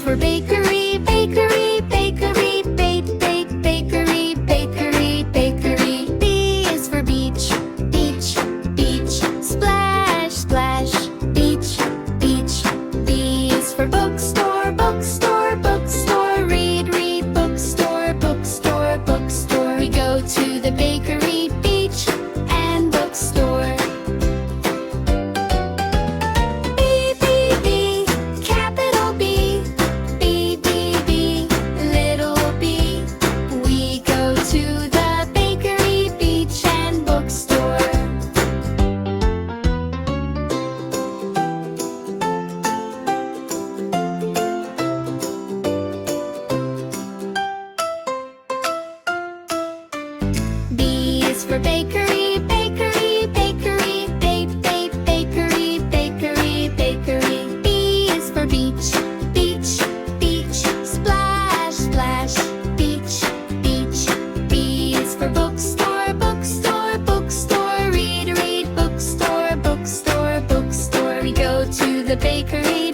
for bakery, bakery, bakery, bake, bake, bakery, bakery, bakery. B is for beach, beach, beach, splash, splash, beach, beach. B is for bookstore, bookstore, bookstore, read, read, bookstore, bookstore, bookstore. We go to the bakery, beach, and bookstore. For bakery, bakery, bakery, bake, bake, bakery, bakery, bakery. B is for beach, beach, beach, splash, splash, beach, beach. B is for bookstore, bookstore, bookstore, read, read, bookstore, bookstore, bookstore. We go to the bakery.